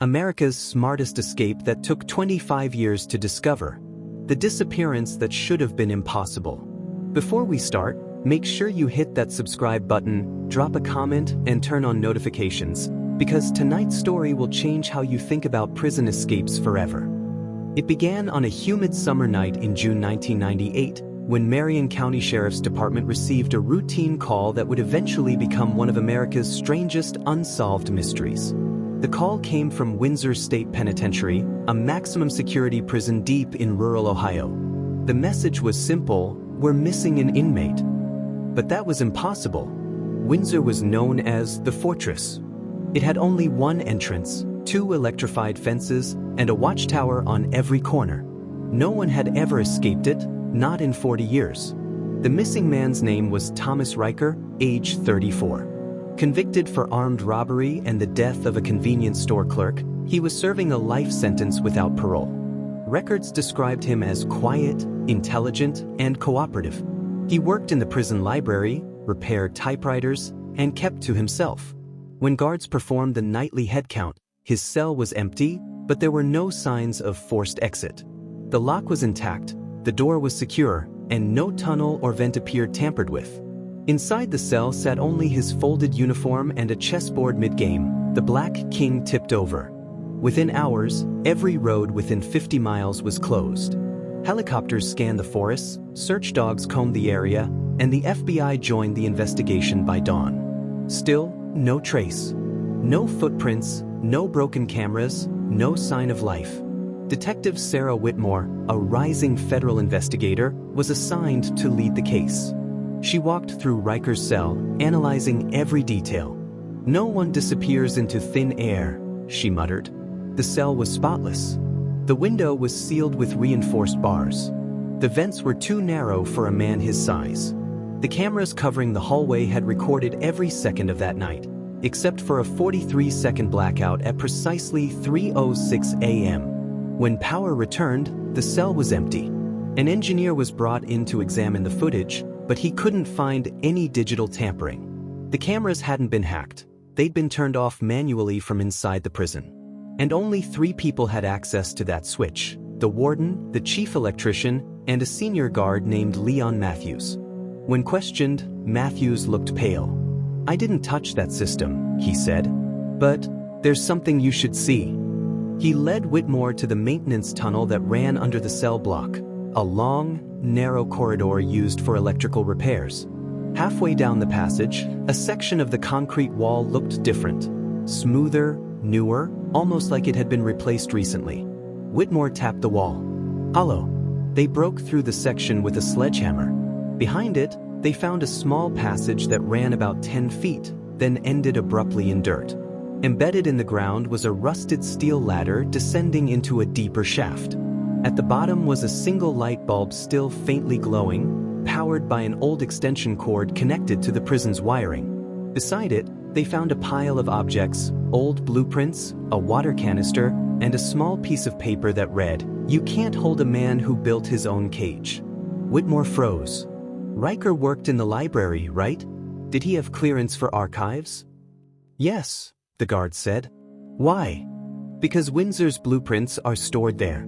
America's smartest escape that took 25 years to discover. The disappearance that should have been impossible. Before we start, make sure you hit that subscribe button, drop a comment, and turn on notifications, because tonight's story will change how you think about prison escapes forever. It began on a humid summer night in June 1998, when Marion County Sheriff's Department received a routine call that would eventually become one of America's strangest unsolved mysteries. The call came from Windsor State Penitentiary, a maximum security prison deep in rural Ohio. The message was simple: we're missing an inmate. But that was impossible. Windsor was known as the Fortress. It had only one entrance, 2 electrified fences, and a watchtower on every corner. No one had ever escaped it, not in 40 years. The missing man's name was Thomas Riker, age 34. Convicted for armed robbery and the death of a convenience store clerk, he was serving a life sentence without parole. Records described him as quiet, intelligent, and cooperative. He worked in the prison library, repaired typewriters, and kept to himself. When guards performed the nightly head count, his cell was empty, but there were no signs of forced exit. The lock was intact, the door was secure, and no tunnel or vent appeared tampered with. Inside the cell sat only his folded uniform and a chessboard mid-game, the Black King tipped over. Within hours, every road within 50 miles was closed. Helicopters scanned the forests, search dogs combed the area, and the FBI joined the investigation by dawn. Still, no trace. No footprints, no broken cameras, no sign of life. Detective Sarah Whitmore, a rising federal investigator, was assigned to lead the case. She walked through Riker's cell, analyzing every detail. "No one disappears into thin air," she muttered. The cell was spotless. The window was sealed with reinforced bars. The vents were too narrow for a man his size. The cameras covering the hallway had recorded every second of that night, except for a 43-second blackout at precisely 3:06 a.m. When power returned, the cell was empty. An engineer was brought in to examine the footage, but he couldn't find any digital tampering. The cameras hadn't been hacked. They'd been turned off manually from inside the prison. And only 3 people had access to that switch: the warden, the chief electrician, and a senior guard named Leon Matthews. When questioned, Matthews looked pale. "I didn't touch that system," he said. "But there's something you should see." He led Whitmore to the maintenance tunnel that ran under the cell block, a long, narrow corridor used for electrical repairs. Halfway down the passage, a section of the concrete wall looked different. Smoother, newer, almost like it had been replaced recently. Whitmore tapped the wall. Hollow. They broke through the section with a sledgehammer. Behind it, they found a small passage that ran about 10 feet, then ended abruptly in dirt. Embedded in the ground was a rusted steel ladder descending into a deeper shaft. At the bottom was a single light bulb still faintly glowing, powered by an old extension cord connected to the prison's wiring. Beside it, they found a pile of objects, old blueprints, a water canister, and a small piece of paper that read, "You can't hold a man who built his own cage." Whitmore froze. Riker worked in the library, right? Did he have clearance for archives? "Yes," the guard said. "Why?" "Because Windsor's blueprints are stored there."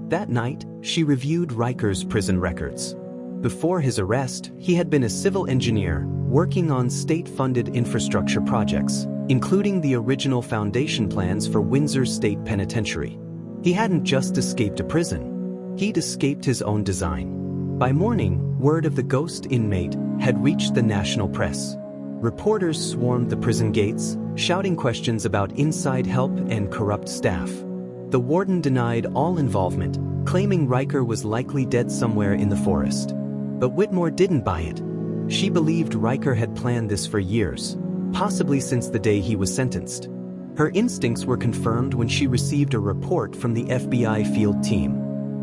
That night, she reviewed Riker's prison records. Before his arrest, he had been a civil engineer, working on state-funded infrastructure projects, including the original foundation plans for Windsor State Penitentiary. He hadn't just escaped a prison. He'd escaped his own design. By morning, word of the ghost inmate had reached the national press. Reporters swarmed the prison gates, shouting questions about inside help and corrupt staff. The warden denied all involvement, claiming Riker was likely dead somewhere in the forest. But Whitmore didn't buy it. She believed Riker had planned this for years, possibly since the day he was sentenced. Her instincts were confirmed when she received a report from the FBI field team.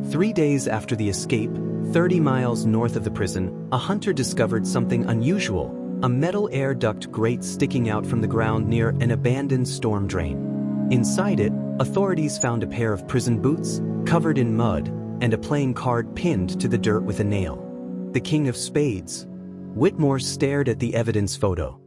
3 days after the escape, 30 miles north of the prison, a hunter discovered something unusual: a metal air duct grate sticking out from the ground near an abandoned storm drain. Inside it, authorities found a pair of prison boots, covered in mud, and a playing card pinned to the dirt with a nail. The King of Spades. Whitmore stared at the evidence photo.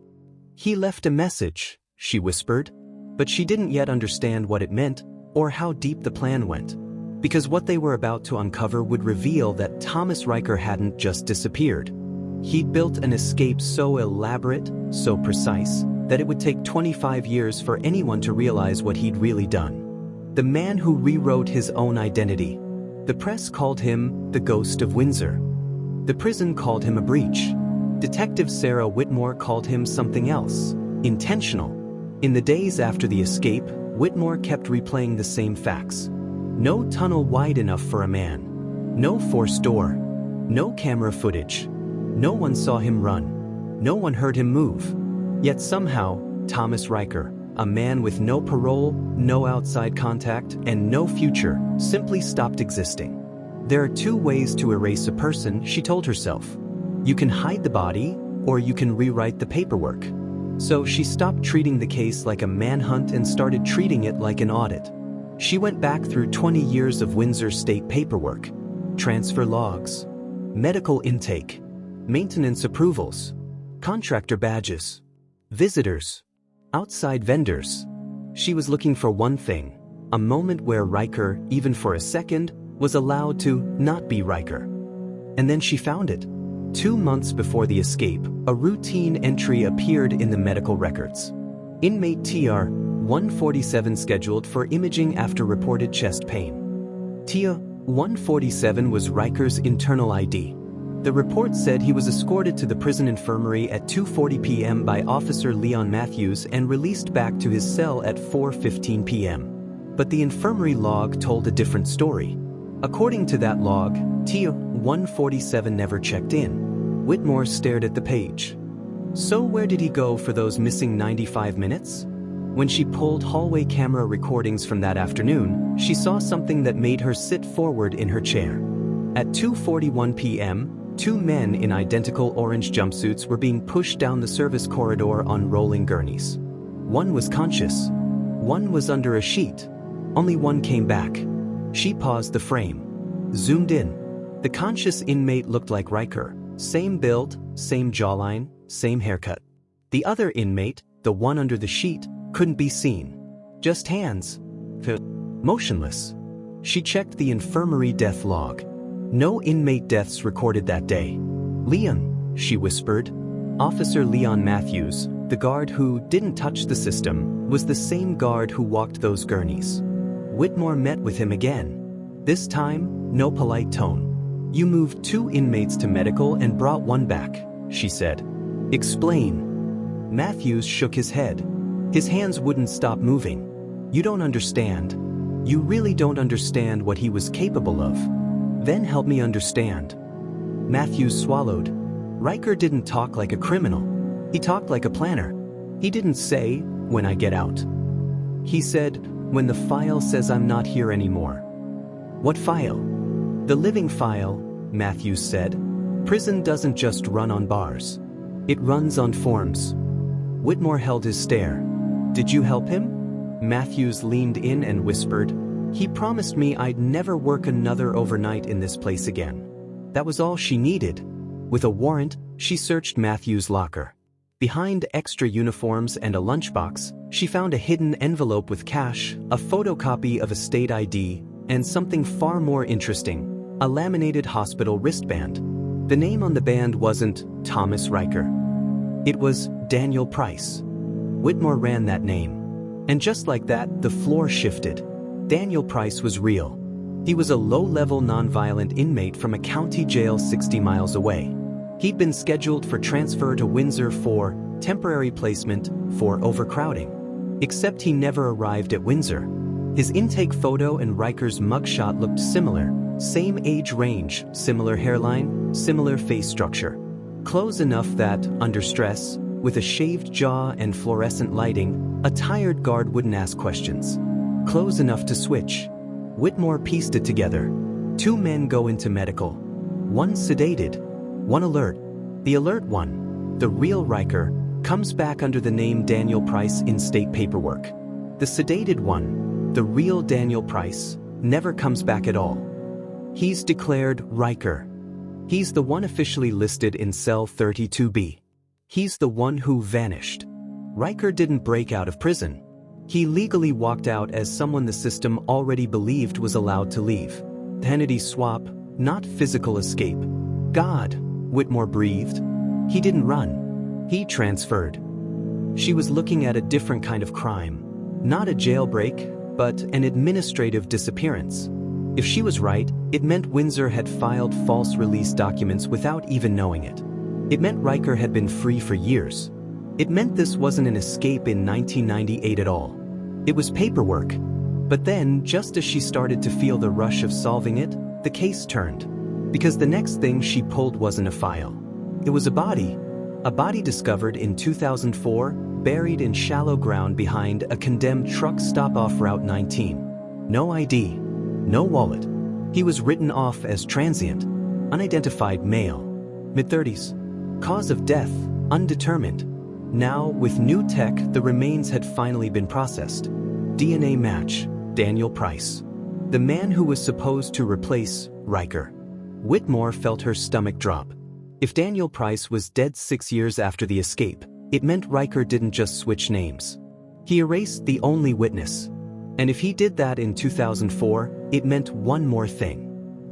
"He left a message," she whispered. But she didn't yet understand what it meant or how deep the plan went. Because what they were about to uncover would reveal that Thomas Riker hadn't just disappeared. He'd built an escape so elaborate, so precise, that it would take 25 years for anyone to realize what he'd really done. The man who rewrote his own identity. The press called him the Ghost of Windsor. The prison called him a breach. Detective Sarah Whitmore called him something else, intentional. In the days after the escape, Whitmore kept replaying the same facts. No tunnel wide enough for a man. No forced door. No camera footage. No one saw him run. No one heard him move. Yet somehow, Thomas Riker, a man with no parole, no outside contact, and no future, simply stopped existing. There are two ways to erase a person, she told herself. You can hide the body, or you can rewrite the paperwork. So she stopped treating the case like a manhunt and started treating it like an audit. She went back through 20 years of Windsor State paperwork, transfer logs, medical intake, maintenance approvals, contractor badges, visitors, outside vendors. She was looking for one thing, a moment where Riker, even for a second, was allowed to not be Riker. And then she found it. 2 months before the escape, a routine entry appeared in the medical records. Inmate TR 147 scheduled for imaging after reported chest pain. TR 147 was Riker's internal ID. The report said he was escorted to the prison infirmary at 2:40 p.m. by Officer Leon Matthews and released back to his cell at 4:15 p.m. But the infirmary log told a different story. According to that log, TR 147 never checked in. Whitmore stared at the page. So where did he go for those missing 95 minutes? When she pulled hallway camera recordings from that afternoon, she saw something that made her sit forward in her chair. At 2:41 p.m., two men in identical orange jumpsuits were being pushed down the service corridor on rolling gurneys. One was conscious. One was under a sheet. Only one came back. She paused the frame. Zoomed in. The conscious inmate looked like Riker. Same build, same jawline, same haircut. The other inmate, the one under the sheet, couldn't be seen. Just hands. Motionless. She checked the infirmary death log. No inmate deaths recorded that day. Leon, she whispered. Officer Leon Matthews, the guard who didn't touch the system, was the same guard who walked those gurneys. Whitmore met with him again. This time, no polite tone. You moved 2 inmates to medical and brought one back, she said. Explain. Matthews shook his head. His hands wouldn't stop moving. You don't understand. You really don't understand what he was capable of. Then help me understand. Matthews swallowed. Riker didn't talk like a criminal. He talked like a planner. He didn't say, when I get out. He said, when the file says I'm not here anymore. What file? The living file, Matthews said. Prison doesn't just run on bars. It runs on forms. Whitmore held his stare. Did you help him? Matthews leaned in and whispered, he promised me I'd never work another overnight in this place again. That was all she needed. With a warrant, she searched Matthews' locker. Behind extra uniforms and a lunchbox, she found a hidden envelope with cash, a photocopy of a state ID, and something far more interesting, a laminated hospital wristband. The name on the band wasn't Thomas Riker. It was Daniel Price. Whitmore ran that name. And just like that, the floor shifted. Daniel Price was real. He was a low-level nonviolent inmate from a county jail 60 miles away. He'd been scheduled for transfer to Windsor for temporary placement for overcrowding. Except he never arrived at Windsor. His intake photo and Riker's mugshot looked similar. Same age range, similar hairline, similar face structure. Close enough that, under stress, with a shaved jaw and fluorescent lighting, a tired guard wouldn't ask questions. Close enough to switch. Whitmore pieced it together. 2 men go into medical. One sedated. One alert. The alert one, the real Riker, comes back under the name Daniel Price in state paperwork. The sedated one, the real Daniel Price, never comes back at all. He's declared Riker. He's the one officially listed in cell 32B. He's the one who vanished. Riker didn't break out of prison. He legally walked out as someone the system already believed was allowed to leave. Identity swap, not physical escape. God, Whitmore breathed. He didn't run. He transferred. She was looking at a different kind of crime. Not a jailbreak, but an administrative disappearance. If she was right, it meant Windsor had filed false release documents without even knowing it. It meant Riker had been free for years. It meant this wasn't an escape in 1998 at all. It was paperwork. But then, just as she started to feel the rush of solving it, the case turned. Because the next thing she pulled wasn't a file. It was a body. A body discovered in 2004, buried in shallow ground behind a condemned truck stop off Route 19. No ID. No wallet. He was written off as transient. Unidentified male. Mid-30s. Cause of death, undetermined. Now, with new tech, the remains had finally been processed. DNA match, Daniel Price. The man who was supposed to replace Riker. Whitmore felt her stomach drop. If Daniel Price was dead 6 years after the escape, it meant Riker didn't just switch names. He erased the only witness. And if he did that in 2004, it meant one more thing.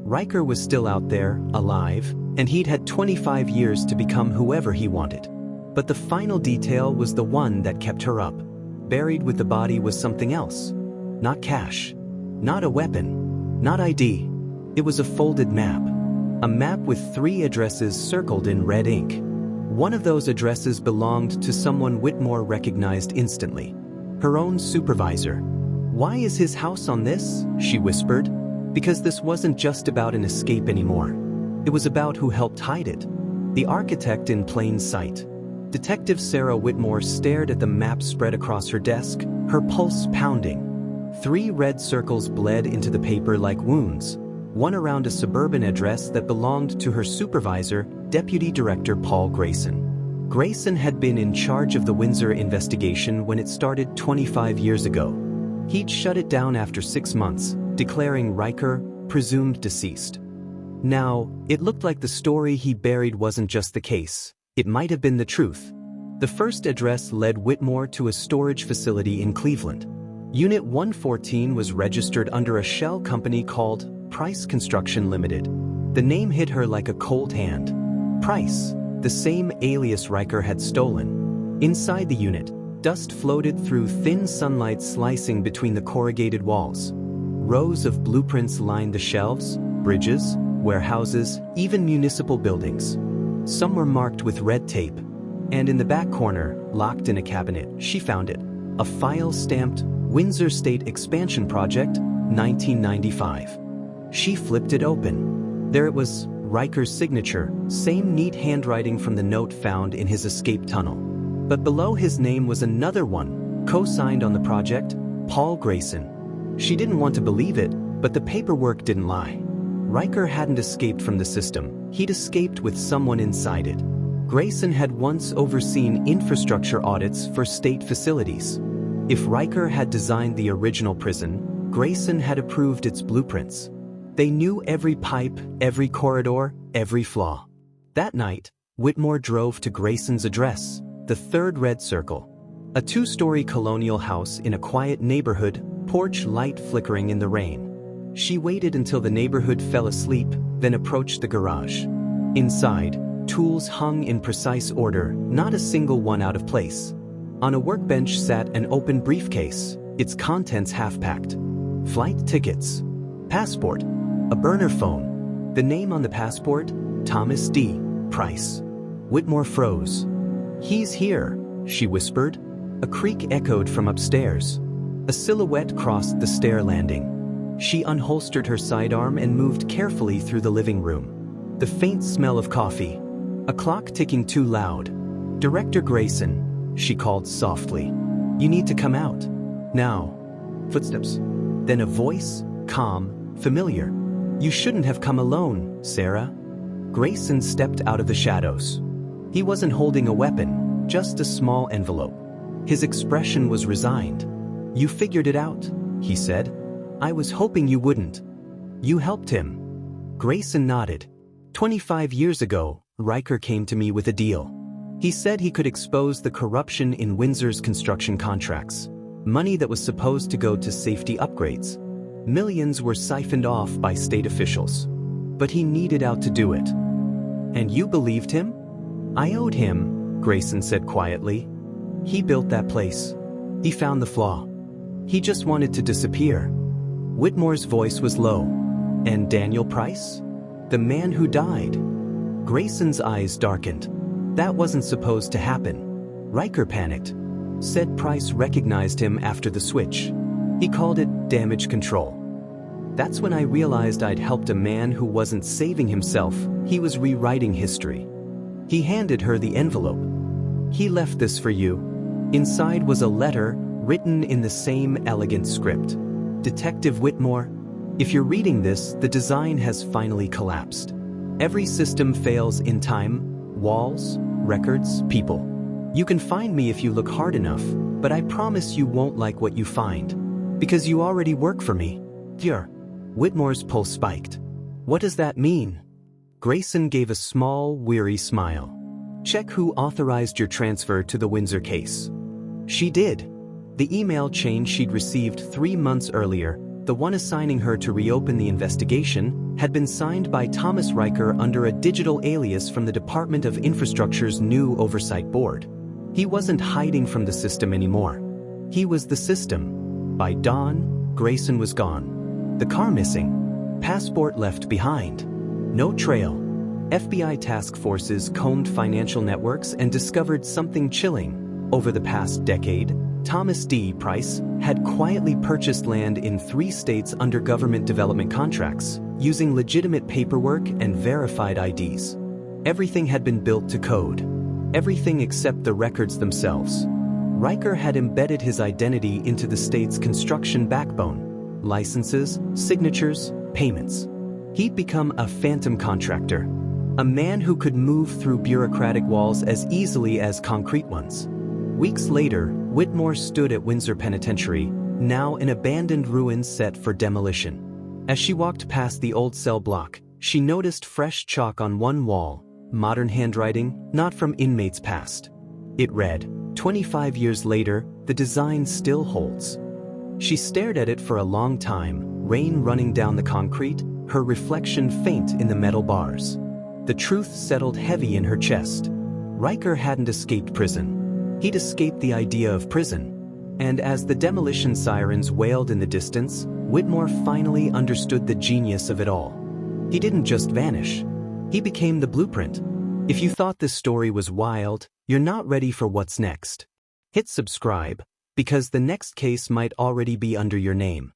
Riker was still out there, alive, and he'd had 25 years to become whoever he wanted. But the final detail was the one that kept her up. Buried with the body was something else. Not cash. Not a weapon. Not ID. It was a folded map. A map with 3 addresses circled in red ink. One of those addresses belonged to someone Whitmore recognized instantly. Her own supervisor. "Why is his house on this?" she whispered. Because this wasn't just about an escape anymore. It was about who helped hide it. The architect in plain sight. Detective Sarah Whitmore stared at the map spread across her desk, her pulse pounding. 3 red circles bled into the paper like wounds, one around a suburban address that belonged to her supervisor, Deputy Director Paul Grayson. Grayson had been in charge of the Windsor investigation when it started 25 years ago. He'd shut it down after 6 months, declaring Riker presumed deceased. Now, it looked like the story he buried wasn't just the case. It might have been the truth. The first address led Whitmore to a storage facility in Cleveland. Unit 114 was registered under a shell company called Price Construction Limited. The name hit her like a cold hand. Price, the same alias Riker had stolen. Inside the unit, dust floated through thin sunlight slicing between the corrugated walls. Rows of blueprints lined the shelves, bridges, warehouses, even municipal buildings. Some were marked with red tape. And in the back corner, locked in a cabinet, she found it. A file stamped Windsor State Expansion Project, 1995. She flipped it open. There it was, Riker's signature, same neat handwriting from the note found in his escape tunnel. But below his name was another one, co-signed on the project, Paul Grayson. She didn't want to believe it, but the paperwork didn't lie. Riker hadn't escaped from the system, he'd escaped with someone inside it. Grayson had once overseen infrastructure audits for state facilities. If Riker had designed the original prison, Grayson had approved its blueprints. They knew every pipe, every corridor, every flaw. That night, Whitmore drove to Grayson's address, the 3rd red circle. A 2-story colonial house in a quiet neighborhood, porch light flickering in the rain. She waited until the neighborhood fell asleep, then approached the garage. Inside, tools hung in precise order, not a single one out of place. On a workbench sat an open briefcase, its contents half-packed. Flight tickets. Passport. A burner phone. The name on the passport? Thomas D. Price. Whitmore froze. "He's here," she whispered. A creak echoed from upstairs. A silhouette crossed the stair landing. She unholstered her sidearm and moved carefully through the living room. The faint smell of coffee. A clock ticking too loud. "Director Grayson," she called softly. "You need to come out. Now." Footsteps. Then a voice, calm, familiar. "You shouldn't have come alone, Sarah." Grayson stepped out of the shadows. He wasn't holding a weapon, just a small envelope. His expression was resigned. "You figured it out," he said. "I was hoping you wouldn't. You helped him." Grayson nodded. 25 years ago, Riker came to me with a deal. He said he could expose the corruption in Windsor's construction contracts. Money that was supposed to go to safety upgrades. Millions were siphoned off by state officials. But he needed out to do it. And you believed him? I owed him, Grayson said quietly. He built that place. He found the flaw. He just wanted to disappear. Whitmore's voice was low. And Daniel Price? The man who died. Grayson's eyes darkened. That wasn't supposed to happen. Riker panicked. Said Price recognized him after the switch. He called it damage control. That's when I realized I'd helped a man who wasn't saving himself, he was rewriting history. He handed her the envelope. He left this for you. Inside was a letter written in the same elegant script. Detective Whitmore, if you're reading this, the design has finally collapsed. Every system fails in time, walls, records, people. You can find me if you look hard enough, but I promise you won't like what you find. Because you already work for me. Dear. Whitmore's pulse spiked. What does that mean? Grayson gave a small, weary smile. Check who authorized your transfer to the Windsor case. She did. The email chain she'd received 3 months earlier, the one assigning her to reopen the investigation, had been signed by Thomas Riker under a digital alias from the Department of Infrastructure's new oversight board. He wasn't hiding from the system anymore. He was the system. By dawn, Grayson was gone. The car missing. Passport left behind. No trail. FBI task forces combed financial networks and discovered something chilling. Over the past decade, Thomas D. Price had quietly purchased land in 3 states under government development contracts, using legitimate paperwork and verified IDs. Everything had been built to code. Everything except the records themselves. Riker had embedded his identity into the state's construction backbone. Licenses, signatures, payments. He'd become a phantom contractor. A man who could move through bureaucratic walls as easily as concrete ones. Weeks later, Whitmore stood at Windsor Penitentiary, now an abandoned ruin set for demolition. As she walked past the old cell block, she noticed fresh chalk on one wall, modern handwriting, not from inmates past. It read, 25 years later, the design still holds. She stared at it for a long time, rain running down the concrete, her reflection faint in the metal bars. The truth settled heavy in her chest. Riker hadn't escaped prison. He'd escaped the idea of prison. And as the demolition sirens wailed in the distance, Whitmore finally understood the genius of it all. He didn't just vanish. He became the blueprint. If you thought this story was wild, you're not ready for what's next. Hit subscribe, because the next case might already be under your name.